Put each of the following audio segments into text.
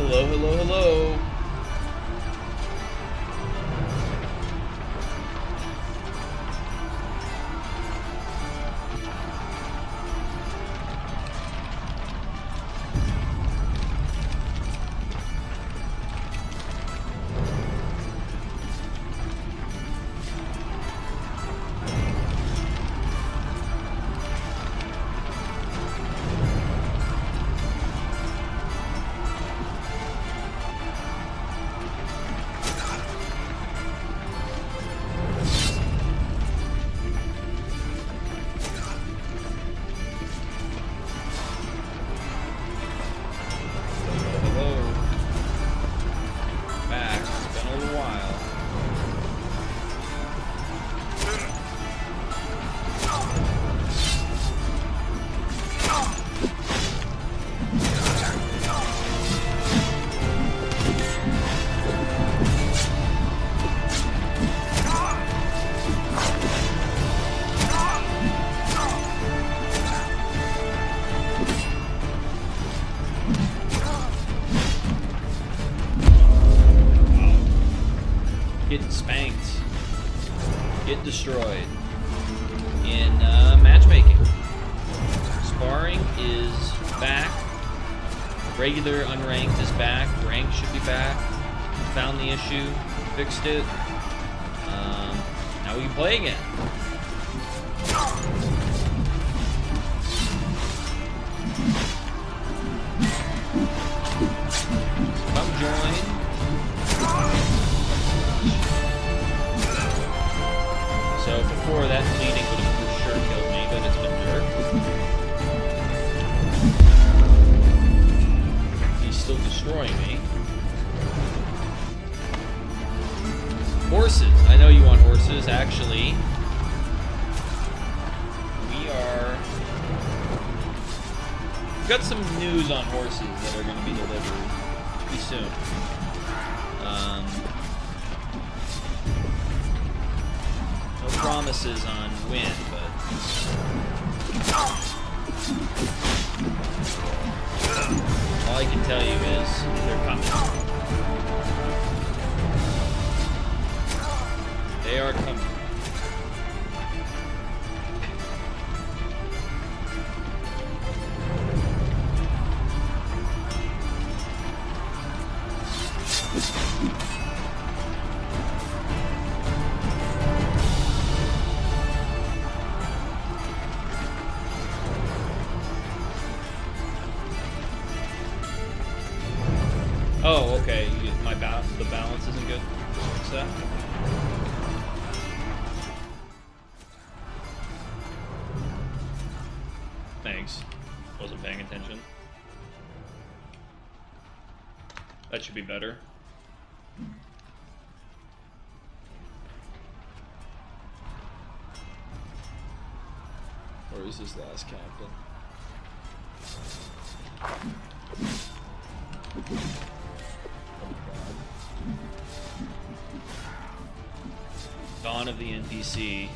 Hello, hello, hello. Get spanked. Get destroyed. In matchmaking. Sparring is back. Regular unranked is back. Ranked should be back. Found the issue. Fixed it. Now we can play again. Come join. So before that bleeding would have for sure killed me, but it's been dirt. He's still destroying me. Horses. I know you want horses. Actually, we've got some news on horses that are going to be delivered pretty soon. No promises on when, but all I can tell you is they're coming. They are coming. Oh, okay. The balance isn't good. What's that? Thanks. Wasn't paying attention. That should be better. Or is this last captain? Dawn of the NPC.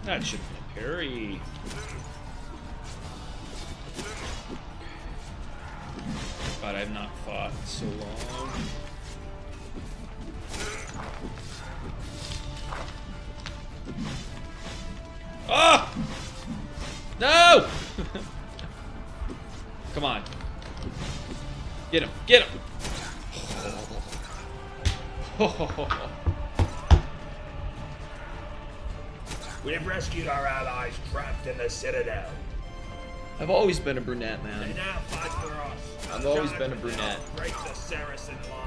That should be a parry. God, I've not fought in so long. Oh! No! Come on. Get him. Get him. We have rescued our allies trapped in the Citadel. I've always been a brunette, They man. now fight for us. I've always been a brunette. Break the Saracen line.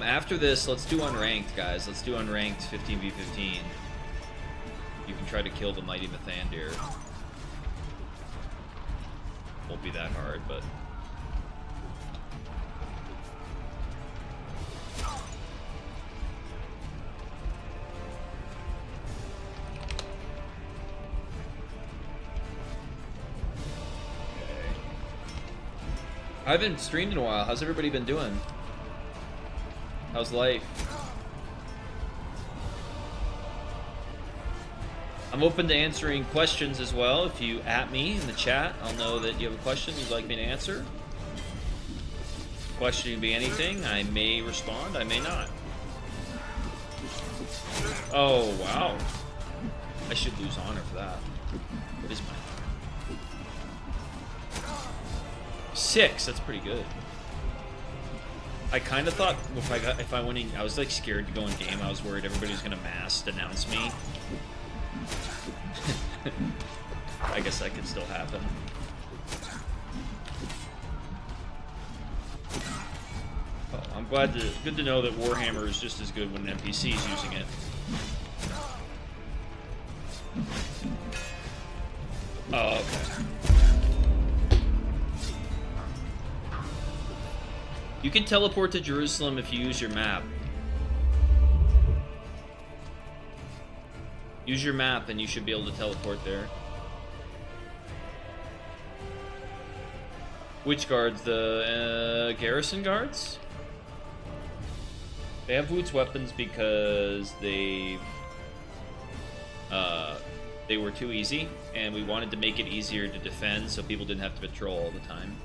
After this, let's do unranked, guys. Let's do unranked 15v15. You can try to kill the mighty Mathandir. Won't be that hard, but... I haven't streamed in a while. How's everybody been doing? How's life? I'm open to answering questions as well. If you at me in the chat, I'll know that you have a question you'd like me to answer. Question can be anything. I may respond, I may not. Oh, wow. I should lose honor for that. What is my honor? 6, that's pretty good. I kind of thought if I went in, I was like scared to go in game. I was worried everybody was gonna mass denounce me. I guess that could still happen. Oh, I'm good to know that Warhammer is just as good when an NPC is using it. Oh, okay. You can teleport to Jerusalem if you use your map. Use your map and you should be able to teleport there. Which guards? The garrison guards? They have Woot's weapons because they were too easy, and we wanted to make it easier to defend so people didn't have to patrol all the time.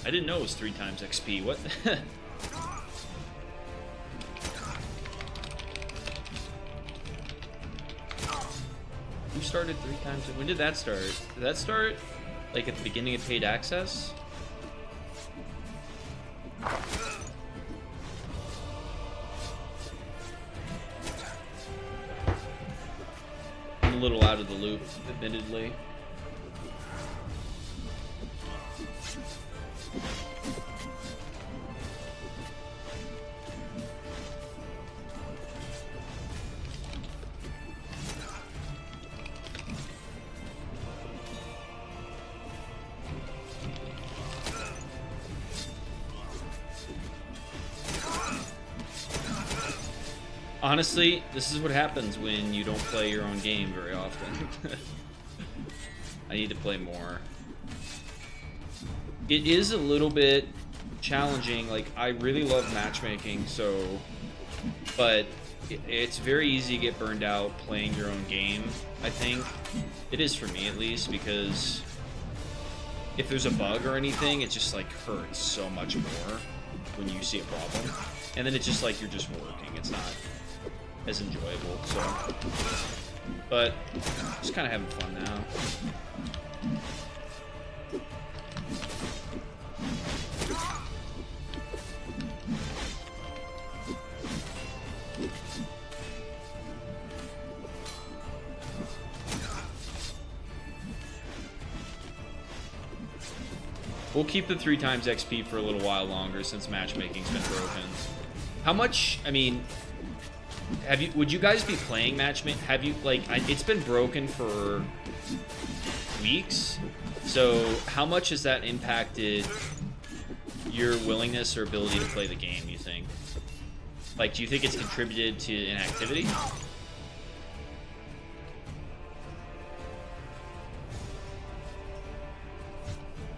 I didn't know it was 3 times XP. What? Who started 3 times? When did that start? Did that start like at the beginning of paid access? I'm a little out of the loop, admittedly. Honestly, this is what happens when you don't play your own game very often. I need to play more. It is a little bit challenging. Like, I really love matchmaking, but it's very easy to get burned out playing your own game, I think. It is for me, at least, because if there's a bug or anything, it just, like, hurts so much more when you see a problem. And then it's just like you're just working. It's not as enjoyable, so. But just kind of having fun now. We'll keep the 3 times XP for a little while longer since matchmaking's been broken. How much, I mean, would you guys be playing matchmaking? Have you, like, it's been broken for weeks, so how much has that impacted your willingness or ability to play the game, you think? Like, do you think it's contributed to inactivity?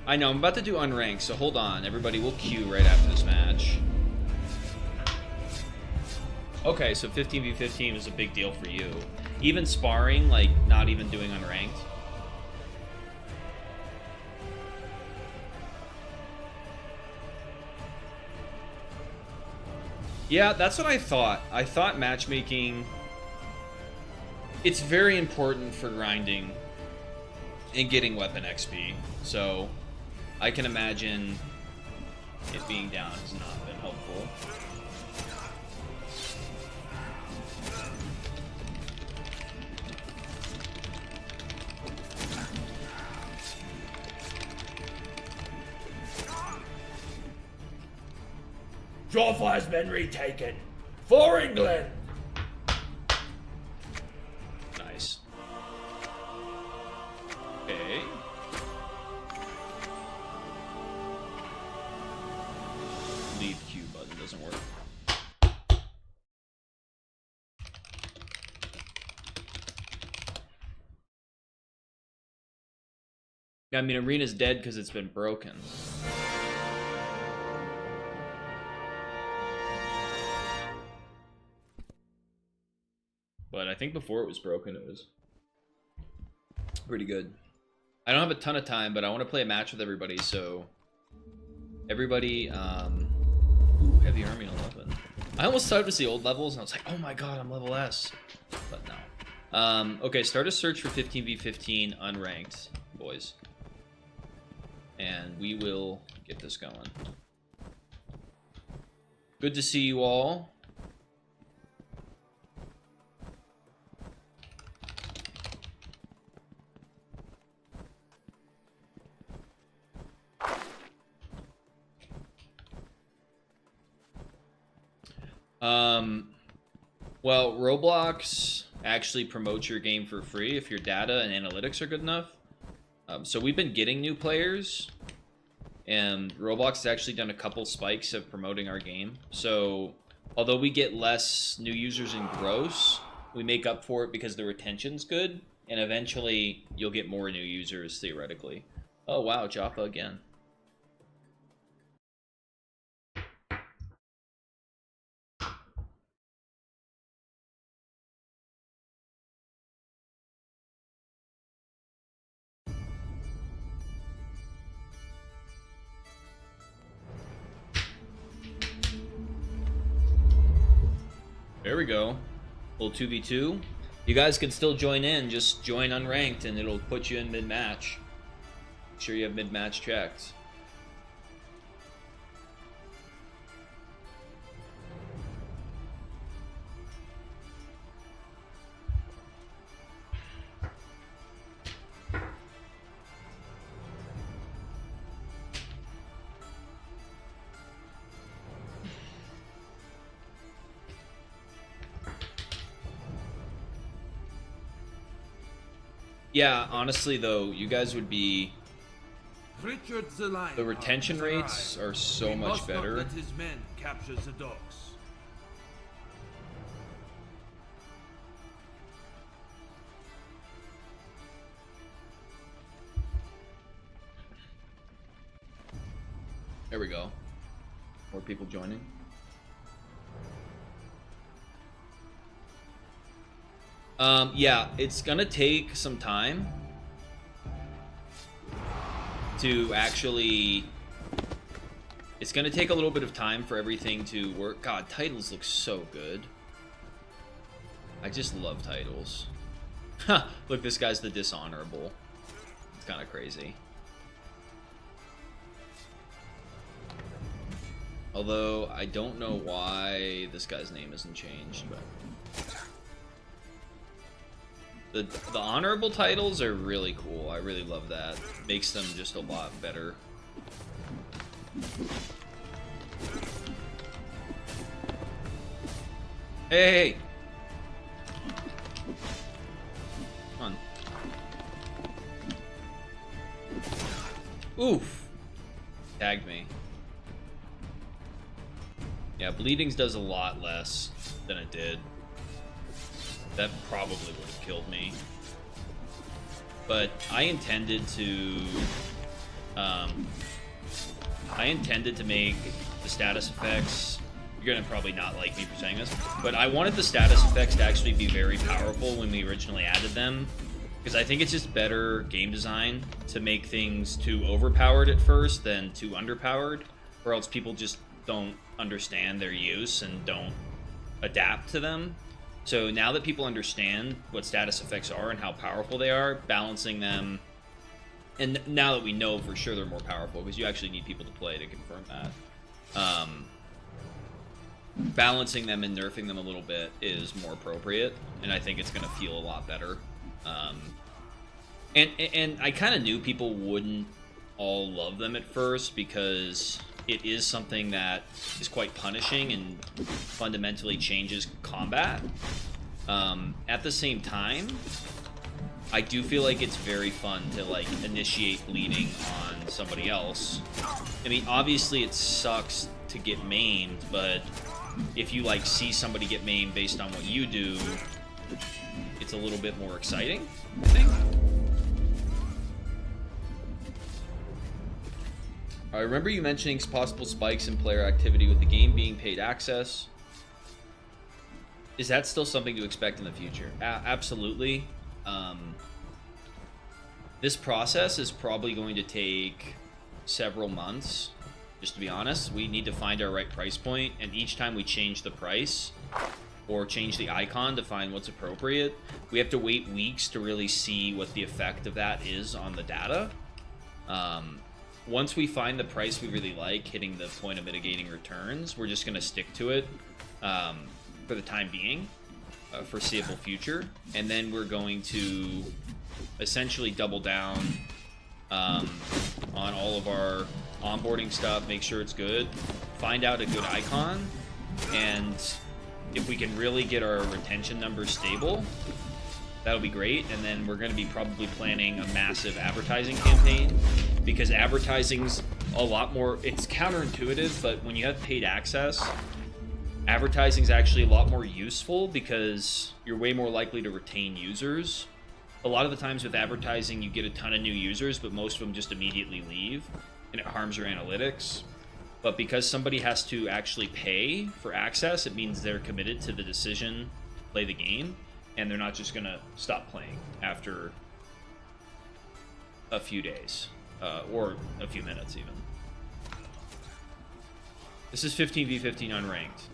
I know, I'm about to do unranked, so hold on. Everybody, we'll queue right after this match. Okay, so 15v15 was a big deal for you. Even sparring, like not even doing unranked. Yeah, that's what I thought. I thought matchmaking, it's very important for grinding and getting weapon XP. So I can imagine it being down has not been helpful. Jaffa has been retaken. For England! Nice. Okay. Leave Q button doesn't work. I mean, Arena's dead because it's been broken. But I think before it was broken, it was pretty good. I don't have a ton of time, but I want to play a match with everybody, so... Everybody, Ooh, heavy army 11. I almost started to see old levels, and I was like, oh my god, I'm level S. But no. Okay, start a search for 15v15 unranked, boys. And we will get this going. Good to see you all. Well, Roblox actually promotes your game for free if your data and analytics are good enough. So we've been getting new players, and Roblox has actually done a couple spikes of promoting our game. So although we get less new users in gross, we make up for it because the retention's good, and eventually you'll get more new users theoretically. Oh wow, Jaffa again. There we go. Little 2v2. You guys can still join in. Just join unranked and it'll put you in mid-match. Make sure you have mid-match checked. Yeah, honestly though, you guys would be... The retention rates are so much better. Let his men capture the docks. There we go. More people joining. Yeah, it's gonna take some time to actually... It's gonna take a little bit of time for everything to work. God, titles look so good. I just love titles. Look, this guy's the dishonorable. It's kind of crazy. Although, I don't know why this guy's name isn't changed, but... The honorable titles are really cool. I really love that. Makes them just a lot better. Hey! Come on. Oof! Tagged me. Yeah, bleedings does a lot less than it did. That probably would have killed me. But I intended to make the status effects you're gonna probably not like me for saying this, but I wanted the status effects to actually be very powerful when we originally added them, because I think it's just better game design to make things too overpowered at first than too underpowered, or else people just don't understand their use and don't adapt to them. So now that people understand what status effects are and how powerful they are, balancing them, and now that we know for sure they're more powerful, because you actually need people to play to confirm that, balancing them and nerfing them a little bit is more appropriate, and I think it's going to feel a lot better. And I kind of knew people wouldn't all love them at first, because it is something that is quite punishing and fundamentally changes combat. At the same time, I do feel like it's very fun to like initiate bleeding on somebody else. I mean, obviously it sucks to get maimed, but if you like see somebody get maimed based on what you do, it's a little bit more exciting, I think. I remember you mentioning possible spikes in player activity with the game being paid access. Is that still something to expect in the future? Absolutely. This process is probably going to take several months, just to be honest. We need to find our right price point, and each time we change the price or change the icon to find what's appropriate, we have to wait weeks to really see what the effect of that is on the data. Once we find the price we really like, hitting the point of mitigating returns, we're just going to stick to it for the time being, foreseeable future. And then we're going to essentially double down on all of our onboarding stuff, make sure it's good, find out a good icon, and if we can really get our retention numbers stable, that'll be great. And then we're going to be probably planning a massive advertising campaign, because advertising's a lot more, it's counterintuitive, but when you have paid access, advertising's actually a lot more useful because you're way more likely to retain users. A lot of the times with advertising, you get a ton of new users, but most of them just immediately leave, and it harms your analytics. But because somebody has to actually pay for access, it means they're committed to the decision to play the game, and they're not just going to stop playing after a few days, or a few minutes even. This is 15v15 unranked.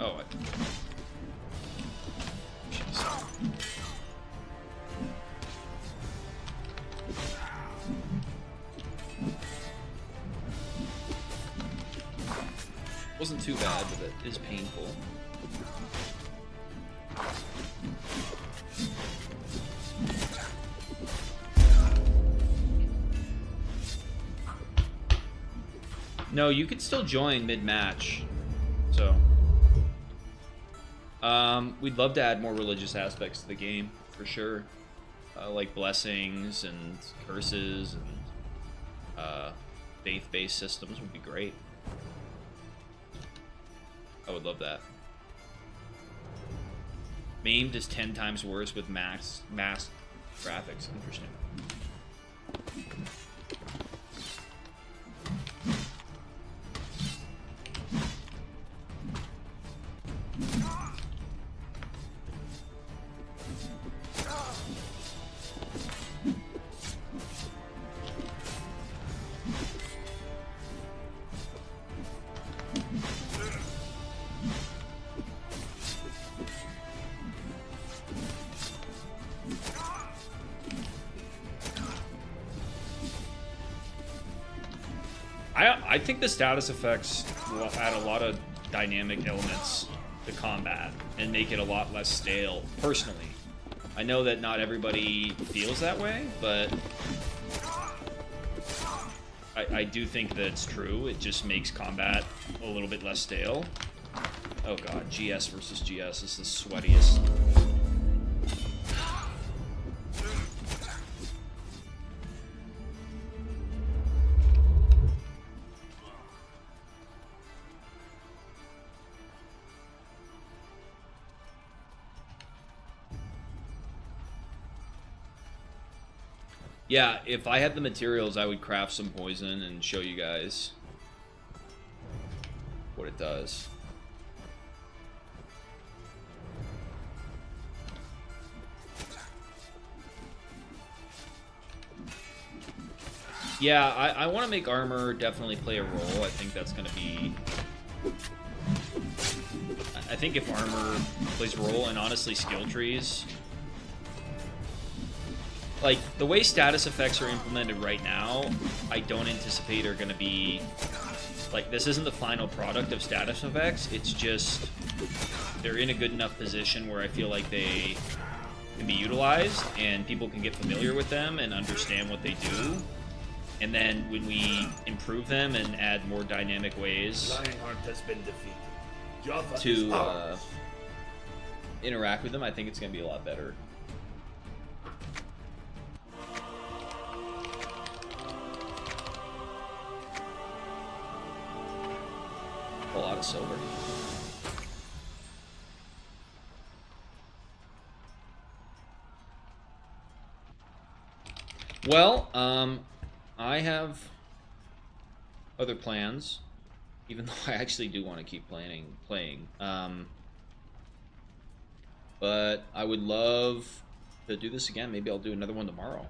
Oh, wasn't too bad, but it is painful. No, you could still join mid-match, so we'd love to add more religious aspects to the game, for sure, like blessings and curses and faith-based systems would be great. I would love that. Maimed is 10 times worse with mass graphics. Interesting. I think the status effects will add a lot of dynamic elements to combat and make it a lot less stale, personally. I know that not everybody feels that way, but I do think that it's true. It just makes combat a little bit less stale. Oh god, GS versus GS is the sweatiest. Yeah, if I had the materials, I would craft some poison and show you guys what it does. Yeah, I want to make armor definitely play a role. I think that's going to be... I think if armor plays a role, and honestly skill trees... Like, the way status effects are implemented right now, I don't anticipate are going to be... Like, this isn't the final product of status effects, it's just... They're in a good enough position where I feel like they can be utilized, and people can get familiar with them and understand what they do. And then when we improve them and add more dynamic ways Lionhearts has been defeated. Java is to ours. interact with them, I think it's going to be a lot better. A lot of silver. Well, I have other plans, even though I actually do want to keep playing. But I would love to do this again. Maybe I'll do another one tomorrow.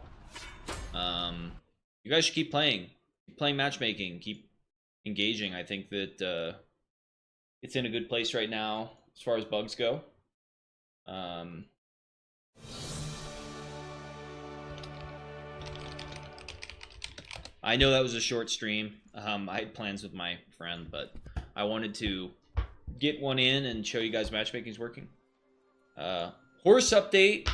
You guys should keep playing matchmaking, keep engaging. I think that it's in a good place right now as far as bugs go. I know that was a short stream. I had plans with my friend, but I wanted to get one in and show you guys matchmaking is working. Horse update,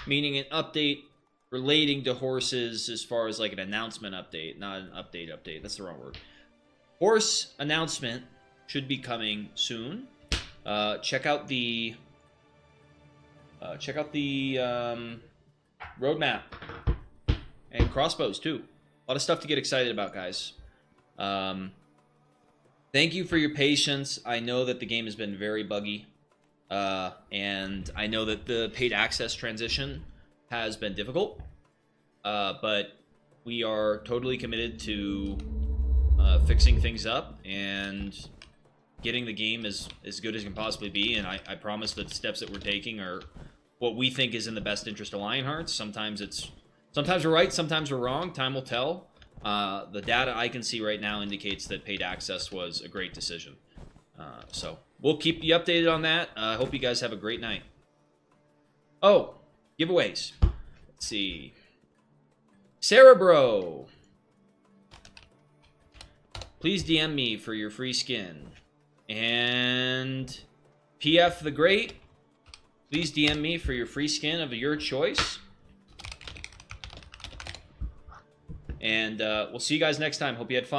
meaning an update relating to horses as far as like an announcement update, not an update. That's the wrong word. Horse announcement should be coming soon. Check out the roadmap and crossbows too. A lot of stuff to get excited about, guys. Thank you for your patience. I know that the game has been very buggy. And I know that the paid access transition has been difficult. But we are totally committed to fixing things up and getting the game as good as it can possibly be. And I promise that the steps that we're taking are what we think is in the best interest of Lionhearts. Sometimes we're right, sometimes we're wrong. Time will tell. The data I can see right now indicates that paid access was a great decision. So we'll keep you updated on that. I hope you guys have a great night. Oh, giveaways. Let's see. Cerebro. Please DM me for your free skin. And PF the Great. Please DM me for your free skin of your choice. And we'll see you guys next time. Hope you had fun.